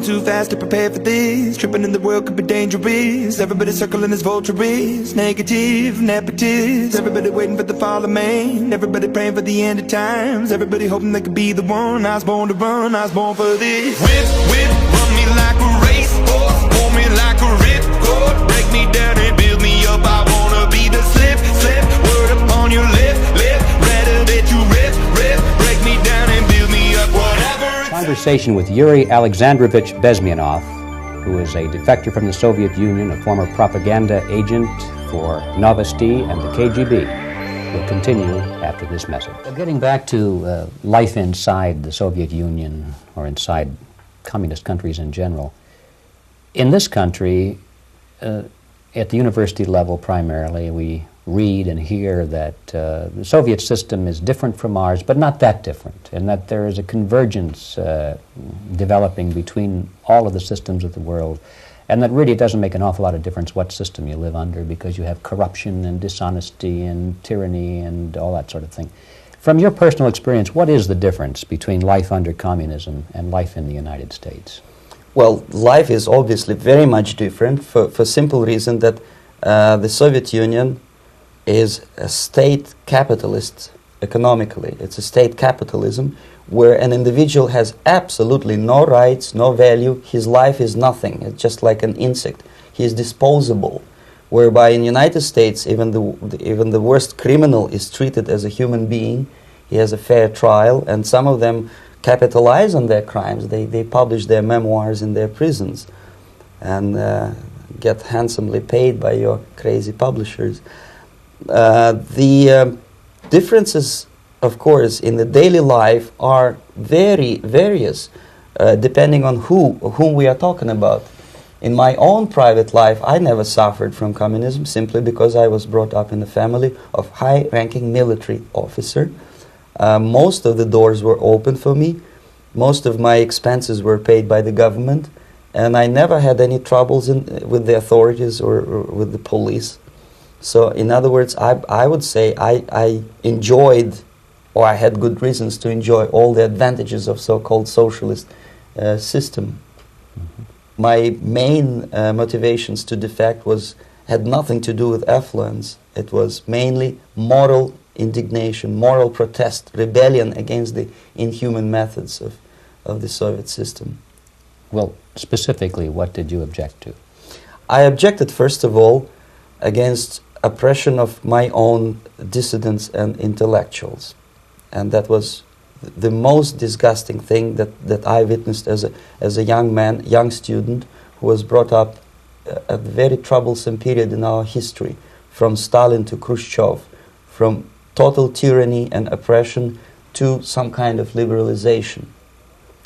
too fast to prepare for this. Tripping in the world could be dangerous. Everybody circling as vultures, negative, nepotist. Everybody waiting for the fall of man. Everybody praying for the end of times. Everybody hoping they could be the one. I was born to run, I was born for this. Whip, whip, run me like a racehorse, pull me like a ripcord, break me down and build me up. I wanna be the slip, slip, word upon your lip, lip. Rather that you rip, rip, break me down and build me up. Whatever. Conversation with Yuri Alexandrovich Besmenov, who is a defector from the Soviet Union, a former propaganda agent for Novosti and the KGB. Will continue after this message. Getting back to life inside the Soviet Union or inside communist countries in general, in this country, at the university level primarily, we read and hear that the Soviet system is different from ours, but not that different, and that there is a convergence developing between all of the systems of the world, and that really it doesn't make an awful lot of difference what system you live under, because you have corruption and dishonesty and tyranny and all that sort of thing. From your personal experience, what is the difference between life under communism and life in the United States? Well, life is obviously very much different for simple reason that the Soviet Union is a state capitalist economically. It's a state capitalism where an individual has absolutely no rights, no value. His life is nothing. It's just like an insect. He is disposable. Whereby in the United States, even the worst criminal is treated as a human being. He has a fair trial, and some of them capitalize on their crimes. They publish their memoirs in their prisons and get handsomely paid by your crazy publishers. The differences, of course, in the daily life are very various, depending on whom we are talking about. In my own private life, I never suffered from communism simply because I was brought up in a family of high-ranking military officer. Most of the doors were open for me. Most of my expenses were paid by the government, and I never had any troubles with the authorities or with the police. So, in other words, I would say I enjoyed, or I had good reasons to enjoy, all the advantages of so-called socialist system. Mm-hmm. My main motivations to defect had nothing to do with affluence. It was mainly moral indignation, moral protest, rebellion against the inhuman methods of the Soviet system. Well, specifically, what did you object to? I objected, first of all, against oppression of my own dissidents and intellectuals. And that was the most disgusting thing that I witnessed as a young man, young student, who was brought up at a very troublesome period in our history, from Stalin to Khrushchev, from total tyranny and oppression to some kind of liberalization.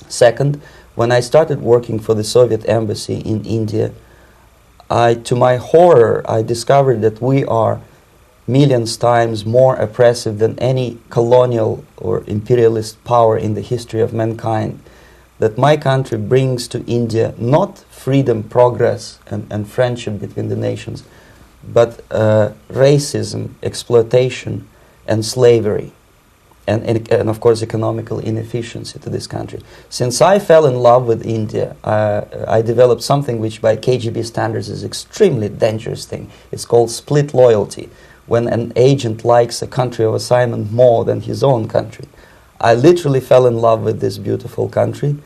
Second, when I started working for the Soviet embassy in India, to my horror, I discovered that we are millions times more oppressive than any colonial or imperialist power in the history of mankind. That my country brings to India not freedom, progress, and friendship between the nations, but racism, exploitation, and slavery, and of course economical inefficiency to this country. Since I fell in love with India, I developed something which by KGB standards is extremely dangerous thing. It's called split loyalty, when an agent likes a country of assignment more than his own country. I literally fell in love with this beautiful country,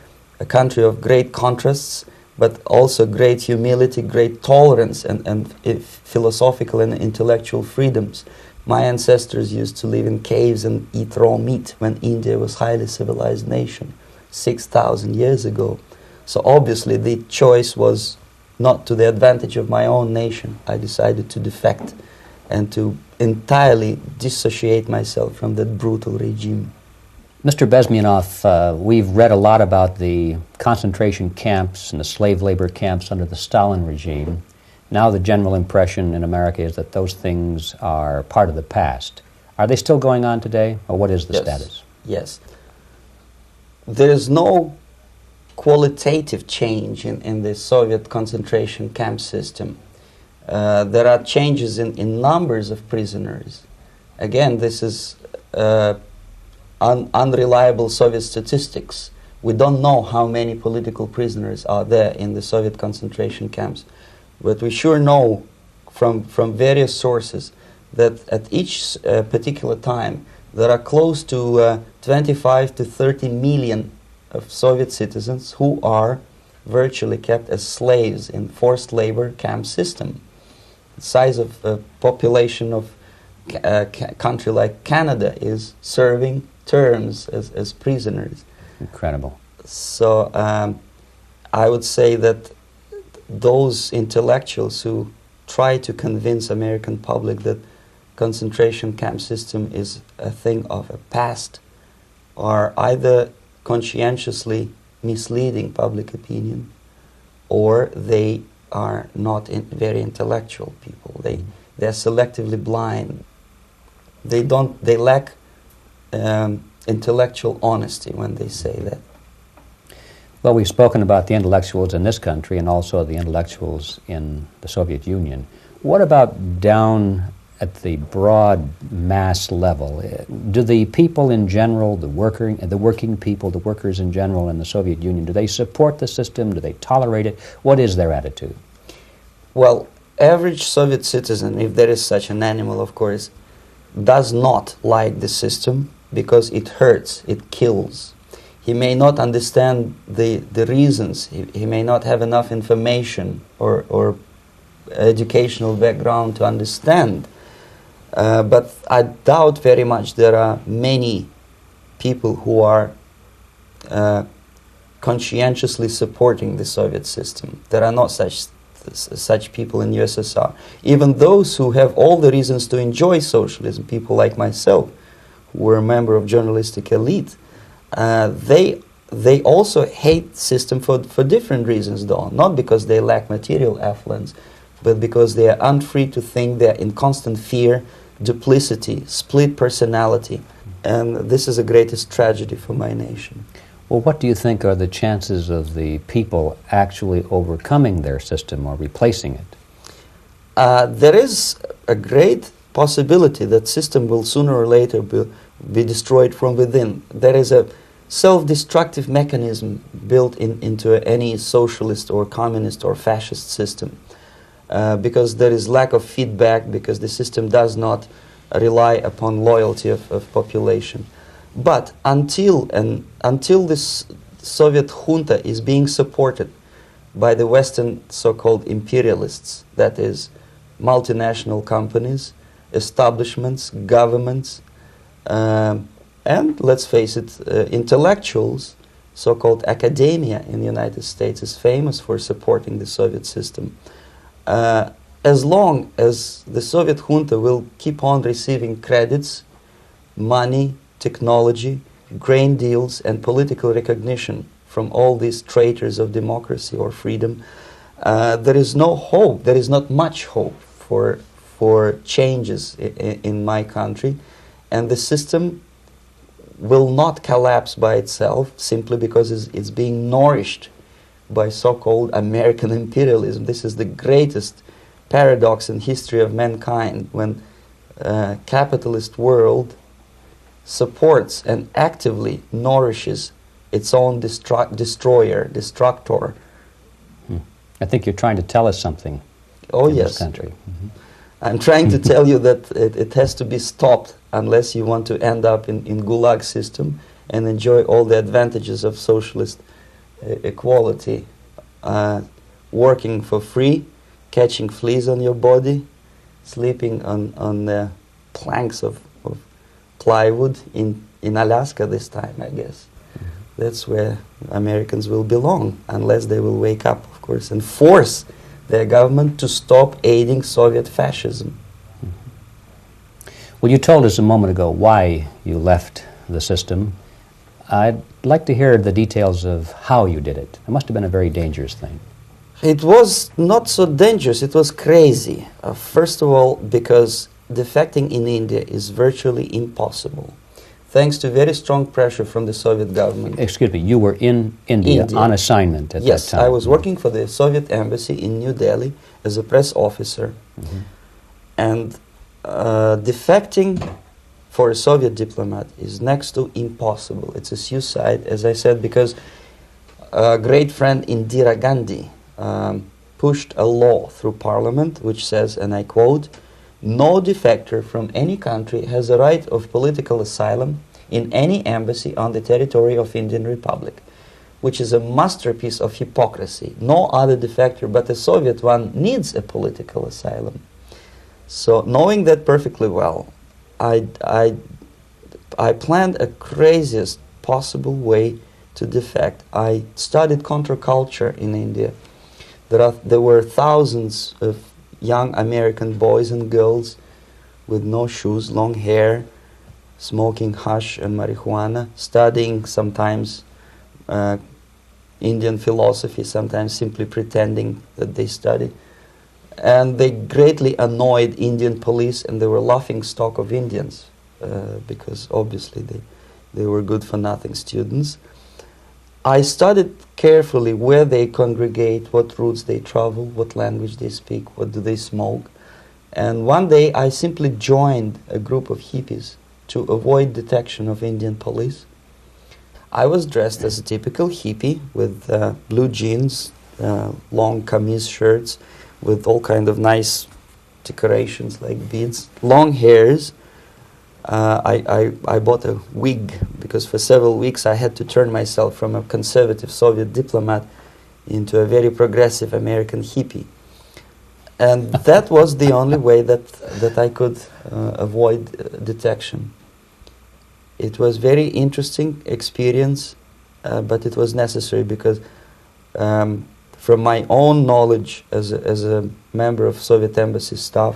a country of great contrasts, but also great humility, great tolerance, and philosophical and intellectual freedoms. My ancestors used to live in caves and eat raw meat when India was a highly civilized nation 6,000 years ago. So obviously the choice was not to the advantage of my own nation. I decided to defect and to entirely dissociate myself from that brutal regime. Mr. Besmenov, we've read a lot about the concentration camps and the slave labor camps under the Stalin regime. Now the general impression in America is that those things are part of the past. Are they still going on today, or what is the status? Yes. There is no qualitative change in the Soviet concentration camp system. There are changes in numbers of prisoners. Again, this is unreliable Soviet statistics. We don't know how many political prisoners are there in the Soviet concentration camps, but we sure know from various sources that at each particular time there are close to 25 to 30 million of Soviet citizens who are virtually kept as slaves in forced labor camp system. The size of population of a country like Canada is serving terms as prisoners. Incredible. So I would say that those intellectuals who try to convince American public that concentration camp system is a thing of a past are either conscientiously misleading public opinion, or they are not very intellectual people. They're selectively blind. They lack intellectual honesty when they say that. Well, we've spoken about the intellectuals in this country and also the intellectuals in the Soviet Union. What about down at the broad mass level? Do the people in general, the working people, the workers in general in the Soviet Union, do they support the system? Do they tolerate it? What is their attitude? Well, average Soviet citizen, if there is such an animal, of course, does not like the system because it hurts, it kills. He may not understand the reasons. He may not have enough information or educational background to understand. But I doubt very much there are many people who are conscientiously supporting the Soviet system. There are not such people in USSR. Even those who have all the reasons to enjoy socialism, people like myself, who were a member of journalistic elite, they also hate the system for different reasons, though. Not because they lack material affluence, but because they are unfree to think, they are in constant fear, duplicity, split personality. And this is the greatest tragedy for my nation. Well, what do you think are the chances of the people actually overcoming their system or replacing it? There is a great possibility that system will sooner or later be destroyed from within. There is a self-destructive mechanism built into any socialist or communist or fascist system. Because there is lack of feedback, because the system does not rely upon loyalty of population. But until this Soviet junta is being supported by the Western so-called imperialists, that is, multinational companies, establishments, governments, and let's face it, intellectuals, so-called academia in the United States is famous for supporting the Soviet system. As long as the Soviet junta will keep on receiving credits, money, technology, grain deals, and political recognition from all these traitors of democracy or freedom, there is no hope, there is not much hope for changes in my country, and the system will not collapse by itself simply because it's being nourished by so-called American imperialism. This is the greatest paradox in history of mankind, when capitalist world supports and actively nourishes its own destructor. I think you're trying to tell us something in this country. Mm-hmm. I'm trying to tell you that it has to be stopped unless you want to end up in Gulag system and enjoy all the advantages of socialist equality, working for free, catching fleas on your body, sleeping on the planks of plywood in Alaska this time, I guess. Mm-hmm. That's where Americans will belong, unless they will wake up, of course, and force their government to stop aiding Soviet fascism. Mm-hmm. Well, you told us a moment ago why you left the system. I'd like to hear the details of how you did it. It must have been a very dangerous thing. It was not so dangerous, it was crazy. First of all, because defecting in India is virtually impossible, thanks to very strong pressure from the Soviet government. Excuse me, you were in India on assignment at that time? Yes, I was working for the Soviet embassy in New Delhi as a press officer. Mm-hmm. And defecting for a Soviet diplomat is next to impossible. It's a suicide, as I said, because a great friend Indira Gandhi pushed a law through parliament which says, and I quote, "No defector from any country has a right of political asylum in any embassy on the territory of Indian Republic," which is a masterpiece of hypocrisy. No other defector but a Soviet one needs a political asylum. So knowing that perfectly well, I planned a craziest possible way to defect. I studied counterculture in India. There were thousands of young American boys and girls with no shoes, long hair, smoking hash and marijuana, studying sometimes Indian philosophy, sometimes simply pretending that they study. And they greatly annoyed Indian police, and they were laughing stock of Indians because obviously they were good-for-nothing students. I studied carefully where they congregate, what routes they travel, what language they speak, what do they smoke. And one day I simply joined a group of hippies to avoid detection of Indian police. I was dressed as a typical hippie with blue jeans, long kameez shirts with all kind of nice decorations like beads, long hairs. I bought a wig because for several weeks I had to turn myself from a conservative Soviet diplomat into a very progressive American hippie. And that was the only way that I could avoid detection. It was very interesting experience, but it was necessary because from my own knowledge as a member of Soviet embassy staff,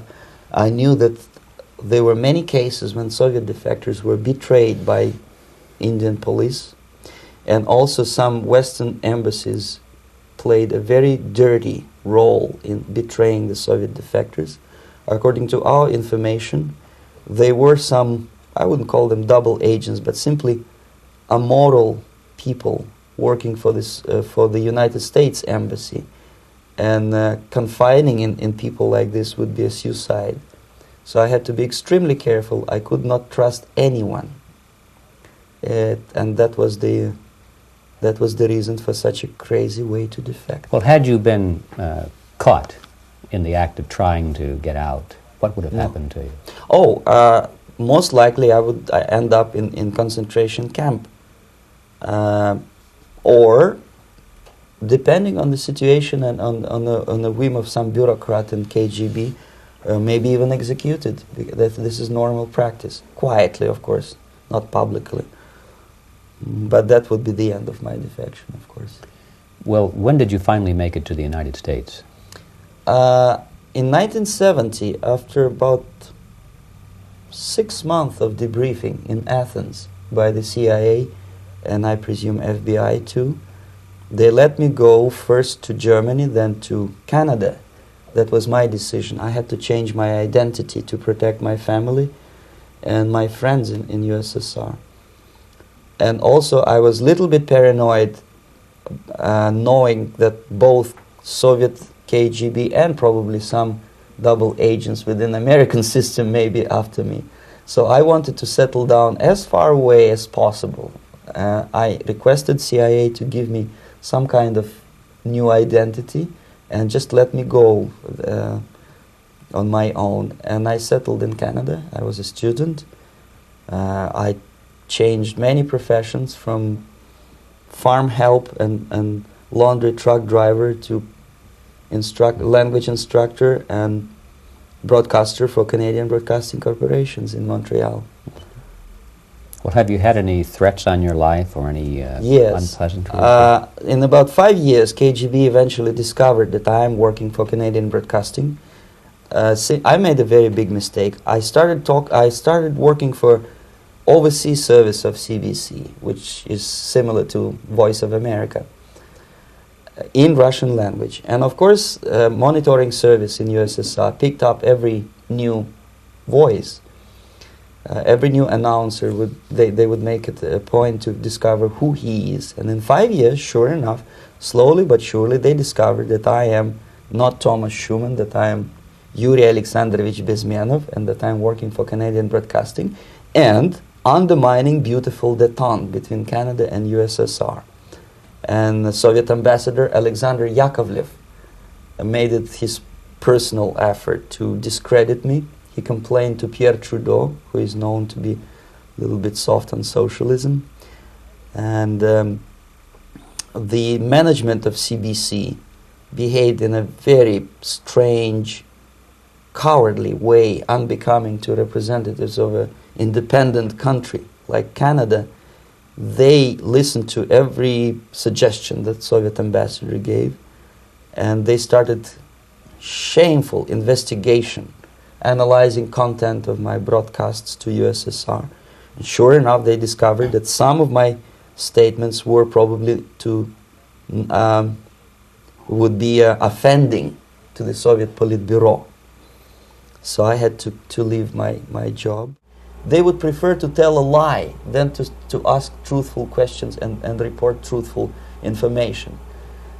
I knew that there were many cases when Soviet defectors were betrayed by Indian police, and also some Western embassies played a very dirty role in betraying the Soviet defectors. According to our information, they were some, I wouldn't call them double agents, but simply amoral people working for this for the United States embassy, and confiding in people like this would be a suicide. So I had to be extremely careful. I could not trust anyone, and that was the reason for such a crazy way to defect. Well, had you been caught in the act of trying to get out, what would have happened to you? Oh, most likely I would end up in concentration camp, or depending on the situation and on the whim of some bureaucrat in KGB, maybe even executed. This is normal practice, quietly, of course, not publicly. But that would be the end of my defection, of course. Well, when did you finally make it to the United States? In 1970, after about 6 months of debriefing in Athens by the CIA, and I presume FBI too, they let me go first to Germany, then to Canada. That was my decision. I had to change my identity to protect my family and my friends in USSR. And also I was a little bit paranoid knowing that both Soviet KGB and probably some double agents within the American system may be after me. So I wanted to settle down as far away as possible. I requested CIA to give me some kind of new identity and just let me go on my own. And I settled in Canada. I was a student. I changed many professions, from farm help and laundry truck driver to language instructor and broadcaster for Canadian Broadcasting Corporations in Montreal. Well, have you had any threats on your life or any Yes. unpleasant In about 5 years, KGB eventually discovered that I am working for Canadian Broadcasting. I made a very big mistake. I started working for overseas service of CBC, which is similar to Voice of America, in Russian language. And of course, monitoring service in USSR picked up every new voice. Every new announcer they would make it a point to discover who he is. And in 5 years, sure enough, slowly but surely, they discovered that I am not Thomas Schumann, that I am Yuri Alexandrovich Besmenov, and that I am working for Canadian Broadcasting. and undermining beautiful détente between Canada and USSR. And the Soviet ambassador Alexander Yakovlev made it his personal effort to discredit me. He complained to Pierre Trudeau, who is known to be a little bit soft on socialism. And the management of CBC behaved in a very strange, cowardly way, unbecoming to representatives of an independent country like Canada. They listened to every suggestion that Soviet ambassador gave, and they started shameful investigation, analyzing content of my broadcasts to USSR. And sure enough, they discovered that some of my statements were probably would be offending to the Soviet Politburo. So I had to leave my job. They would prefer to tell a lie than to ask truthful questions and report truthful information.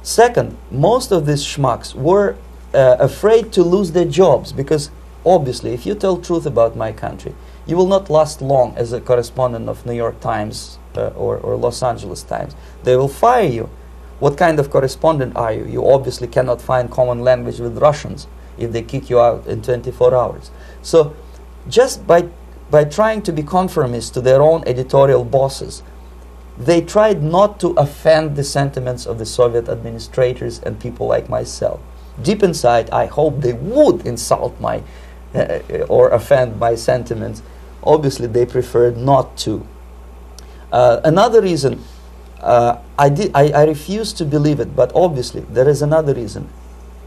Second, most of these schmucks were afraid to lose their jobs, because obviously if you tell truth about my country, you will not last long as a correspondent of New York Times or Los Angeles Times. They will fire you. What kind of correspondent are you? You obviously cannot find common language with Russians if they kick you out in 24 hours. So just by trying to be conformist to their own editorial bosses, they tried not to offend the sentiments of the Soviet administrators and people like myself. Deep inside, I hope they would insult my or offend my sentiments. Obviously, they preferred not to. Another reason, I refuse to believe it, but obviously there is another reason.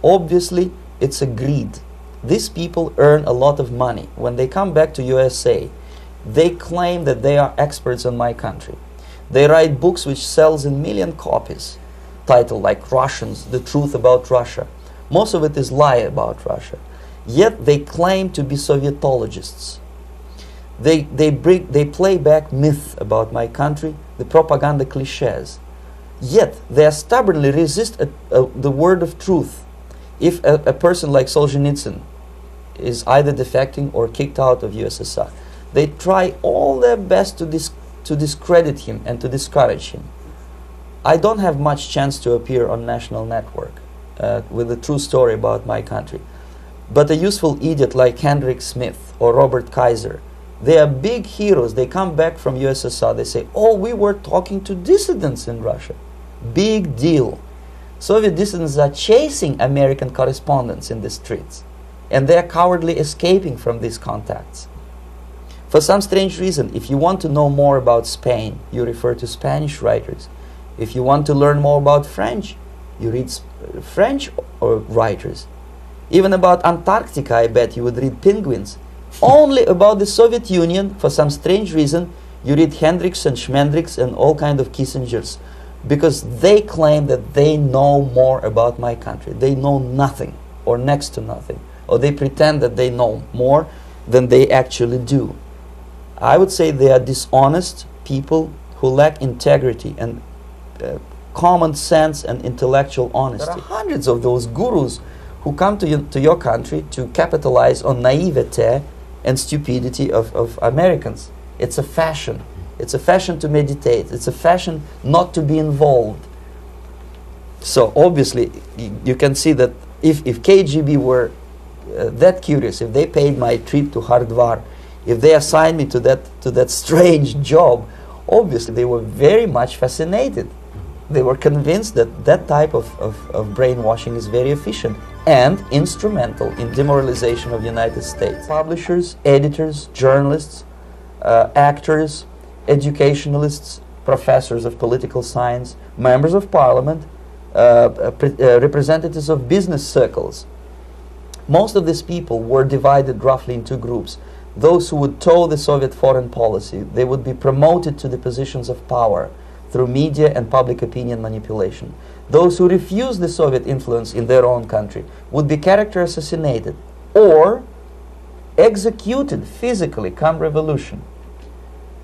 Obviously, it's a greed. These people earn a lot of money. When they come back to USA, they claim that they are experts in my country. They write books which sells in million copies, titled like Russians, The Truth About Russia. Most of it is lie about Russia. Yet they claim to be Sovietologists. They play back myth about my country, the propaganda cliches. Yet they stubbornly resist the word of truth. If a person like Solzhenitsyn is either defecting or kicked out of USSR, they try all their best to discredit him and to discourage him. I don't have much chance to appear on national network with a true story about my country. But a useful idiot like Hendrik Smith or Robert Kaiser, they are big heroes. They come back from USSR. They say, oh, we were talking to dissidents in Russia. Big deal. Soviet dissidents are chasing American correspondents in the streets, and they are cowardly escaping from these contacts. For some strange reason, if you want to know more about Spain, you refer to Spanish writers. If you want to learn more about French, you read French writers. Even about Antarctica, I bet you would read Penguins. Only about the Soviet Union, for some strange reason, you read Hendricks and Schmendricks and all kind of Kissingers, because they claim that they know more about my country. They know nothing, or next to nothing, or they pretend that they know more than they actually do. I would say they are dishonest people who lack integrity and common sense and intellectual honesty. There are hundreds of those gurus who come to your country to capitalize on naivete and stupidity of Americans. It's a fashion. It's a fashion to meditate. It's a fashion not to be involved. So obviously, you can see that if KGB were that curious, if they paid my trip to Hardwar, if they assigned me to that strange job, obviously they were very much fascinated. They were convinced that that type of brainwashing is very efficient and instrumental in demoralization of the United States. Publishers, editors, journalists, actors, educationalists, professors of political science, members of parliament, representatives of business circles. Most of these people were divided roughly in two groups. Those who would toe the Soviet foreign policy, they would be promoted to the positions of power through media and public opinion manipulation. Those who refused the Soviet influence in their own country would be character assassinated or executed physically come revolution.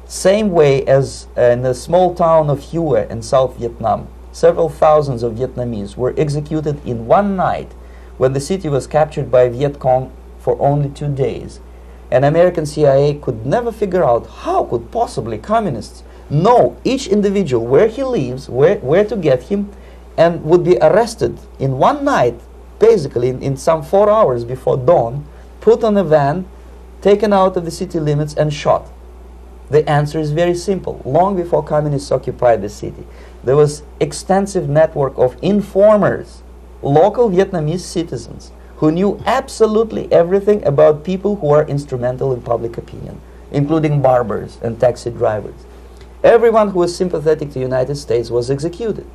Same way as in the small town of Hue in South Vietnam, several thousands of Vietnamese were executed in one night when the city was captured by Viet Cong for only 2 days. And American CIA could never figure out how could possibly communists know each individual, where he lives, where to get him, and would be arrested in one night, basically in some 4 hours before dawn, put on a van, taken out of the city limits and shot. The answer is very simple. Long before communists occupied the city, there was extensive network of informers, local Vietnamese citizens, who knew absolutely everything about people who are instrumental in public opinion, including barbers and taxi drivers. Everyone who was sympathetic to the United States was executed.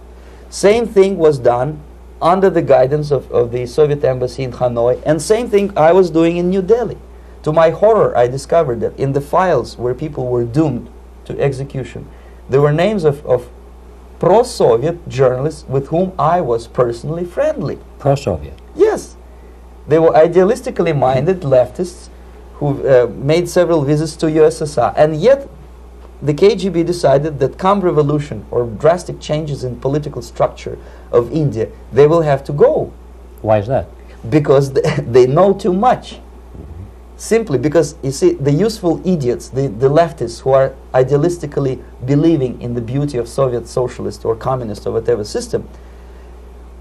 Same thing was done under the guidance of the Soviet embassy in Hanoi, and same thing I was doing in New Delhi. To my horror, I discovered that in the files where people were doomed to execution, there were names of pro-Soviet journalists with whom I was personally friendly. Pro-Soviet? Yes. They were idealistically minded leftists who made several visits to USSR, and yet the KGB decided that come revolution or drastic changes in political structure of India, they will have to go. Why is that? Because they know too much. Simply because, you see, the useful idiots, the leftists who are idealistically believing in the beauty of Soviet socialist or communist or whatever system,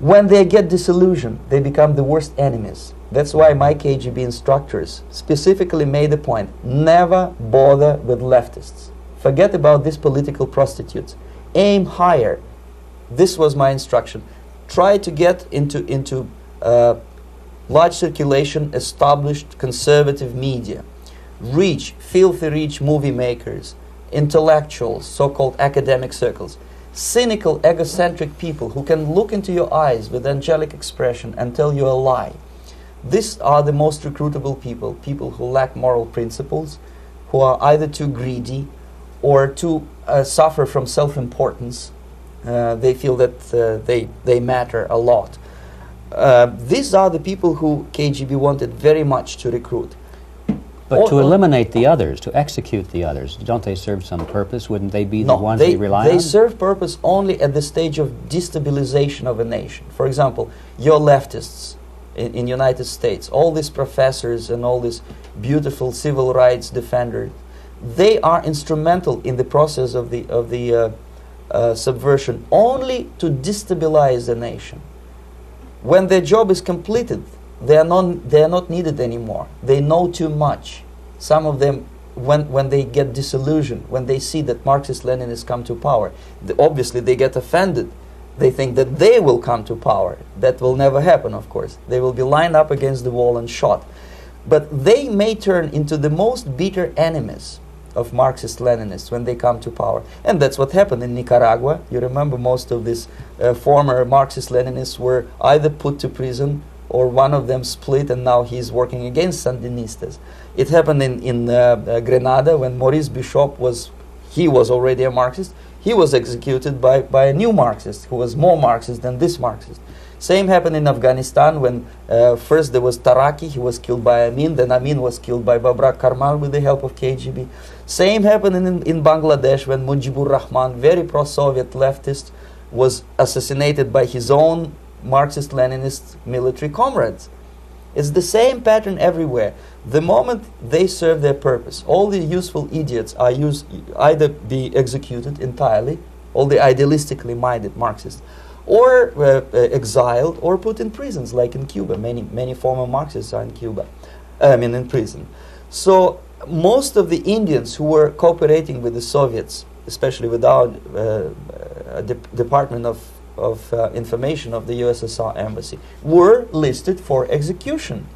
when they get disillusioned, they become the worst enemies. That's why my KGB instructors specifically made a point, never bother with leftists. Forget about these political prostitutes. Aim higher. This was my instruction. Try to get into large circulation, established conservative media. Rich, filthy rich movie makers, intellectuals, so-called academic circles. Cynical, egocentric people who can look into your eyes with angelic expression and tell you a lie. These are the most recruitable people, people who lack moral principles, who are either too greedy or too suffer from self-importance. They feel that they matter a lot. These are the people who KGB wanted very much to recruit. But to eliminate the others, to execute the others, don't they serve some purpose? Wouldn't they be the ones we rely on? They serve purpose only at the stage of destabilization of a nation. For example, your leftists in United States, all these professors and all these beautiful civil rights defenders, they are instrumental in the process of the subversion only to destabilize the nation. When their job is completed, they are not needed anymore. They know too much. Some of them, when they get disillusioned, when they see that Marxist-Leninists come to power, obviously they get offended. They think that they will come to power. That will never happen, of course. They will be lined up against the wall and shot. But they may turn into the most bitter enemies of Marxist-Leninists when they come to power. And that's what happened in Nicaragua. You remember most of these former Marxist-Leninists were either put to prison or one of them split and now he's working against Sandinistas. It happened in Grenada when Maurice Bishop was already a Marxist. He was executed by a new Marxist who was more Marxist than this Marxist. Same happened in Afghanistan when first there was Taraki, he was killed by Amin, then Amin was killed by Babrak Karmal with the help of KGB. Same happened in Bangladesh when Mujibur Rahman, very pro-Soviet leftist, was assassinated by his own Marxist-Leninist military comrades. It's the same pattern everywhere. The moment they serve their purpose, all the useful idiots are either be executed entirely, all the idealistically minded Marxists, or exiled or put in prisons, like in Cuba. Many former Marxists are in Cuba, in prison. So most of the Indians who were cooperating with the Soviets, especially with our Department of Information of the USSR embassy, were listed for execution.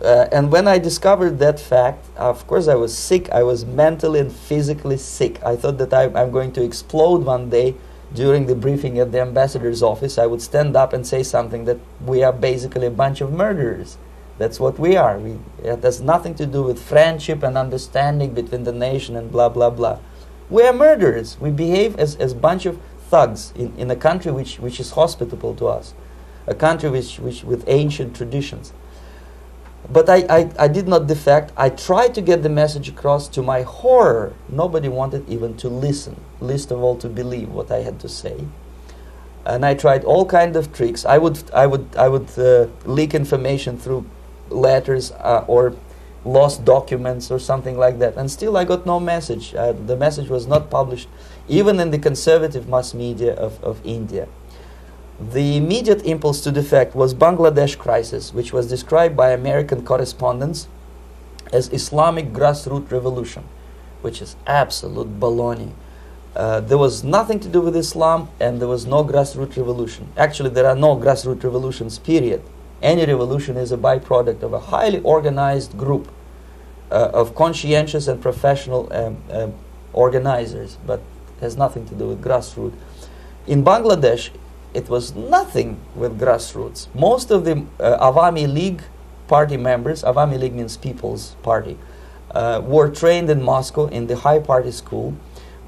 And when I discovered that fact, of course I was sick. I was mentally and physically sick. I thought that I'm going to explode one day. During the briefing at the ambassador's office, I would stand up and say something that we are basically a bunch of murderers. That's what we are. It has nothing to do with friendship and understanding between the nation and blah, blah, blah. We are murderers. We behave as a bunch of thugs in a country which is hospitable to us, a country which with ancient traditions. But I did not defect. I tried to get the message across. To my horror, nobody wanted even to listen, least of all to believe what I had to say. And I tried all kinds of tricks. I would leak information through letters or lost documents or something like that. And still I got no message. The message was not published even in the conservative mass media of India. The immediate impulse to defect was Bangladesh crisis, which was described by American correspondents as Islamic grassroots revolution, which is absolute baloney. There was nothing to do with Islam, and there was no grassroots revolution. Actually, there are no grassroots revolutions, period. Any revolution is a byproduct of a highly organized group of conscientious and professional organizers, but has nothing to do with grassroots. In Bangladesh, it was nothing with grassroots. Most of the Awami League party members, Awami League means People's Party, were trained in Moscow in the high party school.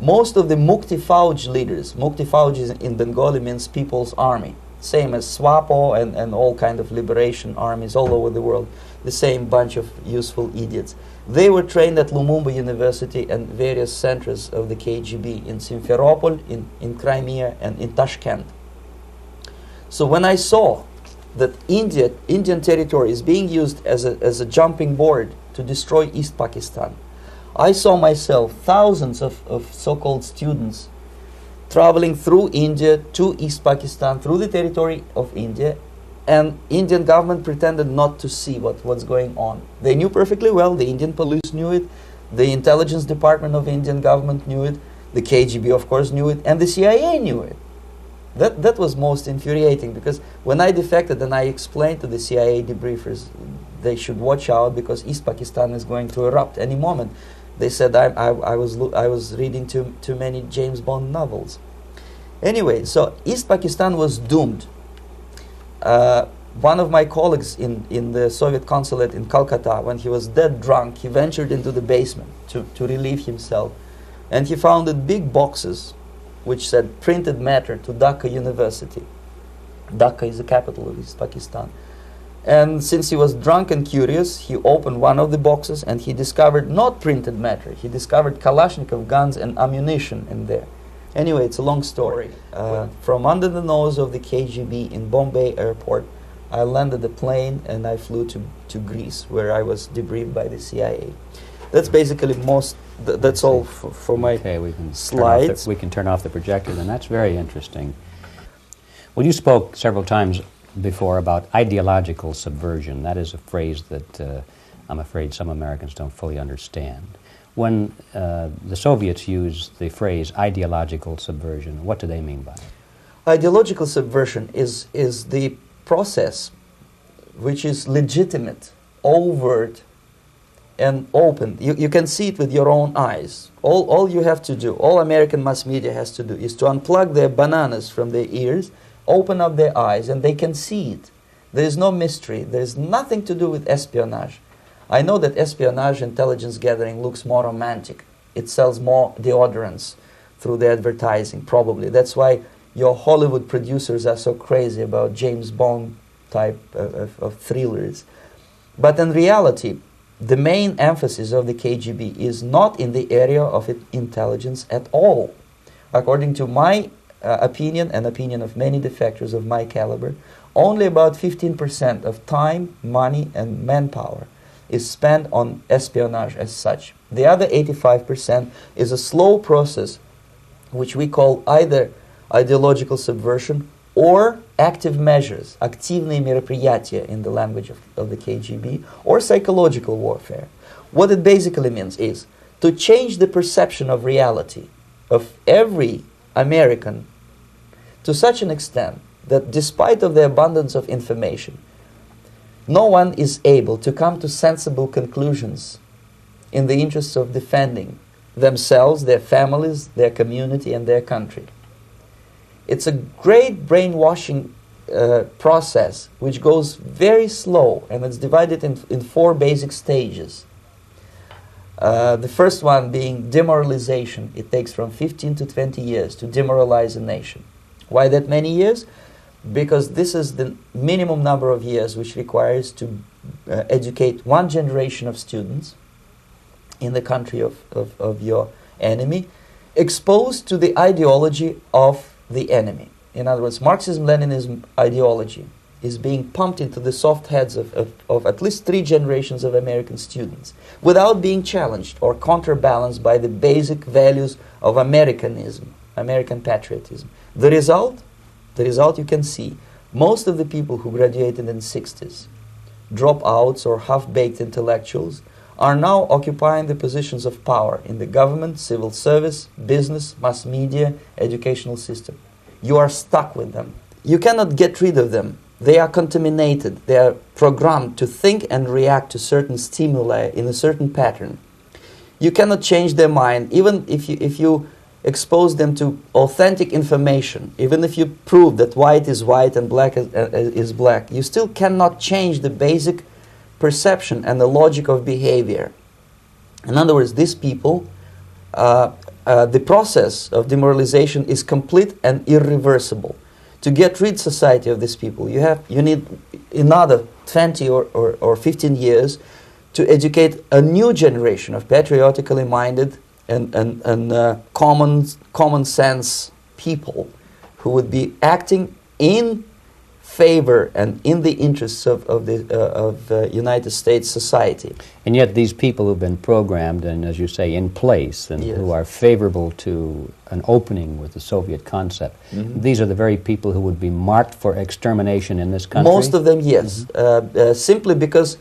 Most of the Mukti Fauj leaders, Mukti Fauj in Bengali means People's Army, same as SWAPO and all kind of liberation armies all over the world, the same bunch of useful idiots. They were trained at Lumumba University and various centers of the KGB in Simferopol, in Crimea, and in Tashkent. So when I saw that Indian territory is being used as a jumping board to destroy East Pakistan, I saw myself thousands of so-called students traveling through India to East Pakistan, through the territory of India, and Indian government pretended not to see what's going on. They knew perfectly well, the Indian police knew it, the intelligence department of Indian government knew it, the KGB of course knew it, and the CIA knew it. That was most infuriating, because when I defected and I explained to the CIA debriefers they should watch out because East Pakistan is going to erupt any moment, they said I was reading too many James Bond novels. Anyway, so East Pakistan was doomed. One of my colleagues in the Soviet consulate in Calcutta, when he was dead drunk, he ventured into the basement to relieve himself, and he found big boxes which said printed matter to Dhaka University. Dhaka is the capital of East Pakistan. And since he was drunk and curious, he opened one of the boxes and he discovered not printed matter. He discovered Kalashnikov guns and ammunition in there. Anyway, it's a long story. From under the nose of the KGB in Bombay airport, I landed the plane and I flew to Greece, where I was debriefed by the CIA. That's basically that's all for my slides. We can turn off the projector, and that's very interesting. Well, you spoke several times before about ideological subversion. That is a phrase that I'm afraid some Americans don't fully understand. When the Soviets use the phrase ideological subversion, what do they mean by it? Ideological subversion is the process which is legitimate, overt, and open. You can see it with your own eyes. All you have to do, all American mass media has to do, is to unplug their bananas from their ears, open up their eyes, and they can see it. There is no mystery. There is nothing to do with espionage. I know that espionage intelligence gathering looks more romantic. It sells more deodorants through the advertising, probably. That's why your Hollywood producers are so crazy about James Bond type of thrillers. But in reality, the main emphasis of the KGB is not in the area of intelligence at all. According to my opinion and opinion of many defectors of my caliber, only about 15% of time, money, and manpower is spent on espionage as such. The other 85% is a slow process which we call either ideological subversion or active measures, активные мероприятия in the language of the KGB, or psychological warfare. What it basically means is to change the perception of reality of every American to such an extent that despite of the abundance of information, no one is able to come to sensible conclusions in the interests of defending themselves, their families, their community, and their country. It's a great brainwashing process which goes very slow, and it's divided in 4 basic stages. The first one being demoralization. It takes from 15 to 20 years to demoralize a nation. Why that many years? Because this is the minimum number of years which requires to educate one generation of students in the country of your enemy, exposed to the ideology of the enemy. In other words, Marxism-Leninism ideology is being pumped into the soft heads of at least 3 generations of American students without being challenged or counterbalanced by the basic values of Americanism, American patriotism. The result you can see. Most of the people who graduated in the 60s, dropouts or half-baked intellectuals, are now occupying the positions of power in the government, civil service, business, mass media, educational system. You are stuck with them. You cannot get rid of them. They are contaminated. They are programmed to think and react to certain stimuli in a certain pattern. You cannot change their mind, even if you expose them to authentic information, even if you prove that white is white and black is black. You still cannot change the basic perception and the logic of behavior. In other words, these people, the process of demoralization is complete and irreversible. To get rid society of these people, you need another 20 or 15 years to educate a new generation of patriotically minded and common sense people who would be acting in favor and in the interests of the United States society. And yet these people who've been programmed and, as you say, in place and Yes. who are favorable to an opening with the Soviet concept, these are the very people who would be marked for extermination in this country? Most of them, yes. Simply because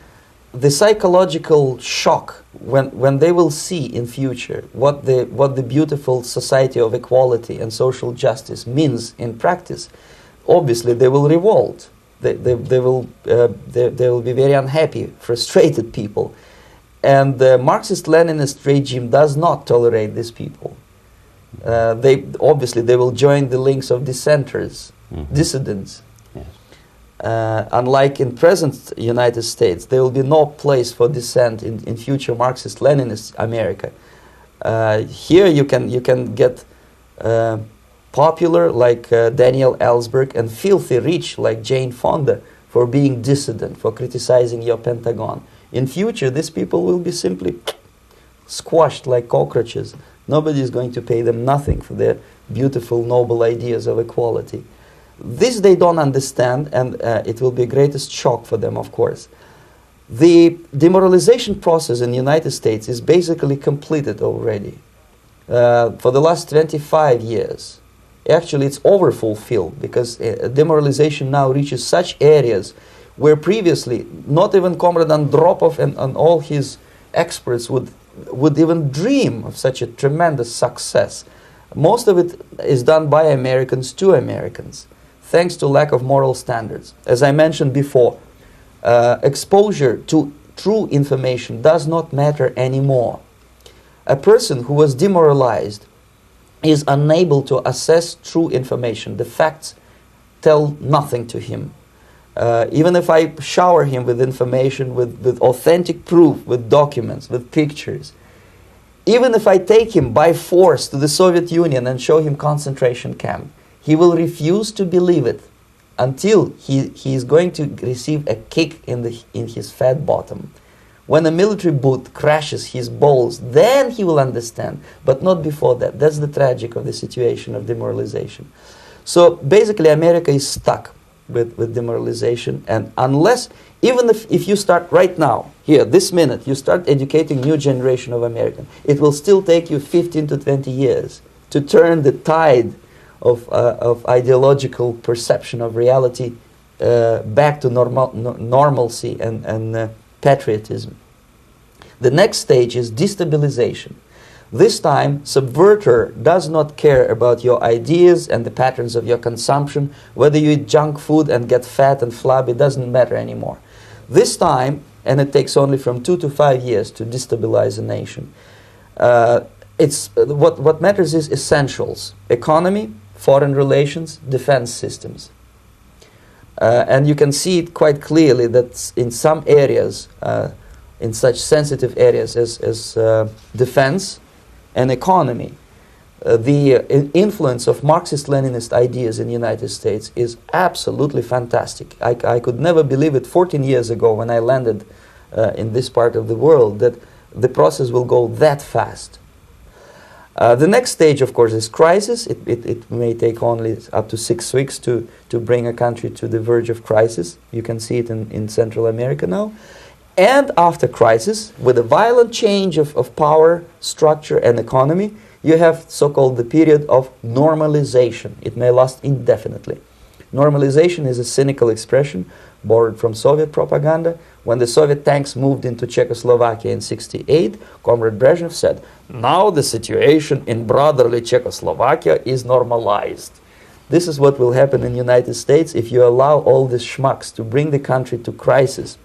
the psychological shock when they will see in future what the beautiful society of equality and social justice means in practice, obviously they will revolt. They will be very unhappy, frustrated people, and the Marxist-Leninist regime does not tolerate these people. They will join the links of dissenters, dissidents. Yes. Unlike in present United States, there will be no place for dissent in future Marxist-Leninist America. Here you can get popular like Daniel Ellsberg and filthy rich like Jane Fonda for being dissident, for criticizing your Pentagon. In future, these people will be simply squashed like cockroaches. Nobody is going to pay them nothing for their beautiful, noble ideas of equality. This they don't understand, and it will be the greatest shock for them, of course. The demoralization process in the United States is basically completed already. For the last 25 years, actually it's overfulfilled, because demoralization now reaches such areas where previously not even Comrade Andropov and all his experts would even dream of such a tremendous success. Most of it is done by Americans to Americans, thanks to lack of moral standards. As I mentioned before, exposure to true information does not matter anymore. A person who was demoralized is unable to assess true information. The facts tell nothing to him. Even if I shower him with information, with authentic proof, with documents, with pictures, even if I take him by force to the Soviet Union and show him concentration camp, he will refuse to believe it until he is going to receive a kick in his fat bottom. When a military boot crashes his balls, then he will understand, but not before that. That's the tragic of the situation of demoralization. So basically America is stuck with demoralization, and unless, even if you start right now, here, this minute, you start educating new generation of Americans, it will still take you 15 to 20 years to turn the tide of ideological perception of reality back to normalcy and patriotism. The next stage is destabilization. This time, subverter does not care about your ideas and the patterns of your consumption. Whether you eat junk food and get fat and flabby, doesn't matter anymore. This time, and it takes only from 2 to 5 years to destabilize a nation, what matters is essentials: economy, foreign relations, defense systems. And you can see it quite clearly that in some areas, in such sensitive areas as defense and economy, the influence of Marxist-Leninist ideas in the United States is absolutely fantastic. I could never believe it 14 years ago when I landed in this part of the world, that the process will go that fast. The next stage, of course, is crisis. It may take only up to 6 weeks to bring a country to the verge of crisis. You can see it in Central America now. And after crisis, with a violent change of power, structure, and economy, you have so-called the period of normalization. It may last indefinitely. Normalization is a cynical expression borrowed from Soviet propaganda. When the Soviet tanks moved into Czechoslovakia in '68, Comrade Brezhnev said, "Now the situation in brotherly Czechoslovakia is normalized." This is what will happen in the United States if you allow all these schmucks to bring the country to crisis,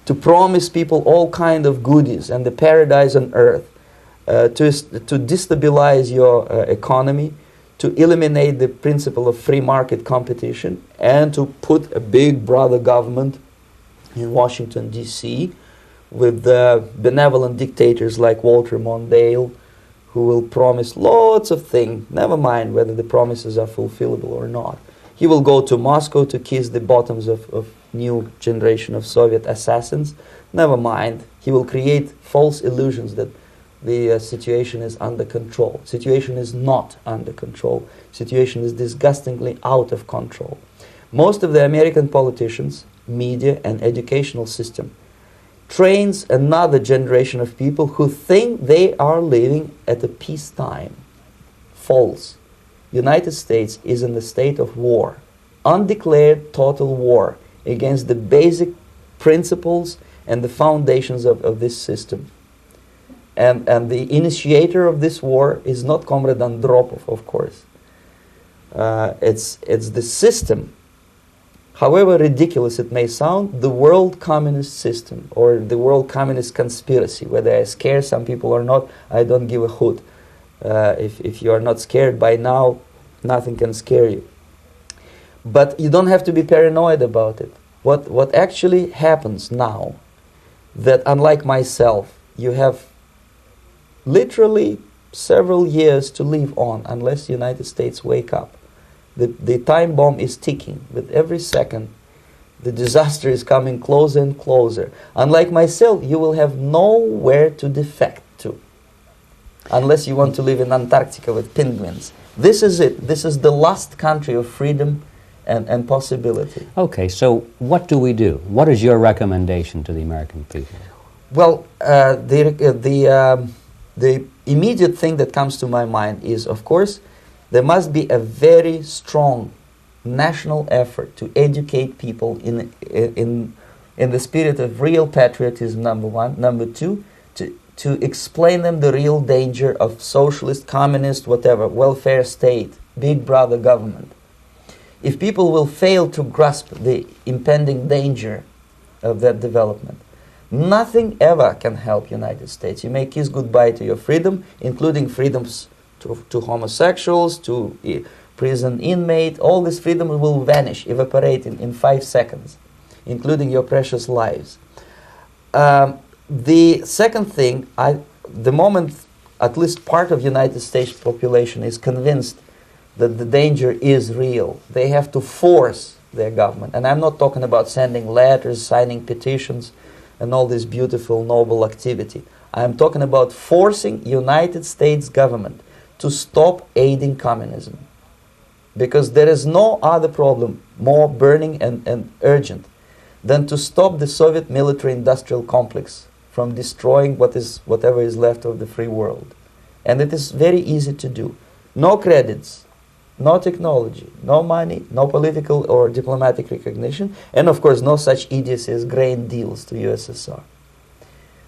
to promise people all kind of goodies and the paradise on earth, to destabilize your economy, to eliminate the principle of free market competition, and to put a big brother government in Washington, D.C., with benevolent dictators like Walter Mondale, who will promise lots of things, never mind whether the promises are fulfillable or not. He will go to Moscow to kiss the bottoms of new generation of Soviet assassins, never mind. He will create false illusions that the situation is under control. Situation is not under control. Situation is disgustingly out of control. Most of the American politicians, media, and educational system trains another generation of people who think they are living at a peacetime. False. United States is in the state of war, undeclared total war against the basic principles and the foundations of this system. And the initiator of this war is not Comrade Andropov, of course. It's the system. However ridiculous it may sound, the world communist system or the world communist conspiracy, whether I scare some people or not, I don't give a hoot. If you are not scared by now, nothing can scare you. But you don't have to be paranoid about it. What actually happens now, that unlike myself, you have literally several years to live on unless the United States wake up. The time bomb is ticking. With every second, the disaster is coming closer and closer. Unlike myself, you will have nowhere to defect to, unless you want to live in Antarctica with penguins. This is it. This is the last country of freedom and possibility. Okay, so what do we do? What is your recommendation to the American people? Well, the immediate thing that comes to my mind is, of course, there must be a very strong national effort to educate people in the spirit of real patriotism, number one. Number two, to explain them the real danger of socialist, communist, whatever, welfare state, big brother government. If people will fail to grasp the impending danger of that development, nothing ever can help United States. You may kiss goodbye to your freedom, including freedoms to homosexuals, to prison inmate. All this freedom will vanish, evaporate in 5 seconds, including your precious lives. The second thing, the moment at least part of United States population is convinced that the danger is real, they have to force their government. And I'm not talking about sending letters, signing petitions, and all this beautiful, noble activity. I'm talking about forcing United States government to stop aiding communism. Because there is no other problem more burning and urgent than to stop the Soviet military-industrial complex from destroying whatever is left of the free world. And it is very easy to do. No credits, no technology, no money, no political or diplomatic recognition, and of course no such idiocy as grain deals to USSR.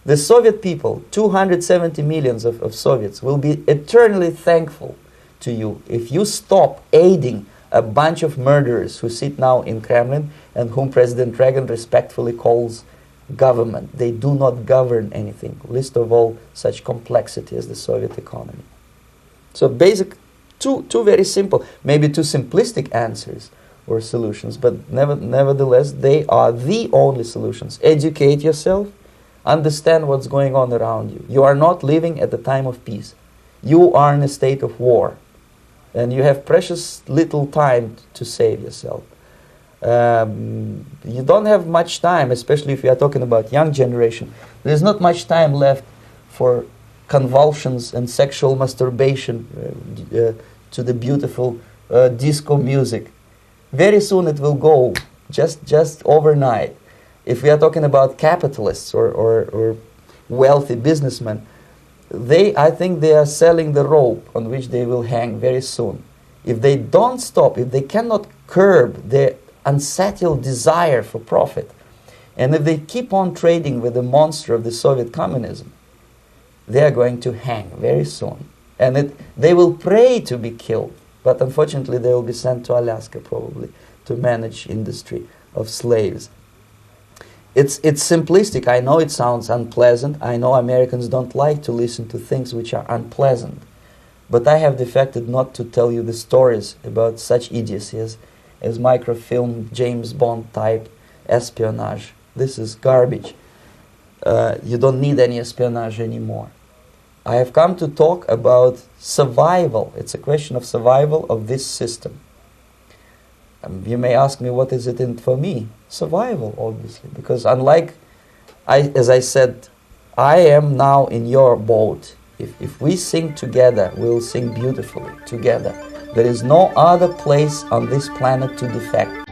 The Soviet people, 270 millions of Soviets, will be eternally thankful to you if you stop aiding a bunch of murderers who sit now in Kremlin and whom President Reagan respectfully calls government. They do not govern anything, least of all such complexity as the Soviet economy. So basic, two very simple, maybe too simplistic answers or solutions, but nevertheless they are the only solutions. Educate yourself, understand what's going on around you. You are not living at the time of peace. You are in a state of war, and you have precious little time to save yourself. You don't have much time, especially if you are talking about young generation. There's not much time left for convulsions and sexual masturbation to the beautiful disco music. Very soon it will go, just overnight. If we are talking about capitalists or wealthy businessmen, I think they are selling the rope on which they will hang very soon. If they don't stop, if they cannot curb their unsettled desire for profit, and if they keep on trading with the monster of the Soviet communism, they are going to hang very soon. And they will pray to be killed, but unfortunately they will be sent to Alaska probably to manage industry of slaves. It's simplistic. I know it sounds unpleasant. I know Americans don't like to listen to things which are unpleasant. But I have defected not to tell you the stories about such idiocy as microfilm, James Bond type espionage. This is garbage. You don't need any espionage anymore. I have come to talk about survival. It's a question of survival of this system. You may ask me, what is it in for me? Survival, obviously, because unlike, as I said, I am now in your boat. If we sing together, we'll sing beautifully together. There is no other place on this planet to defect.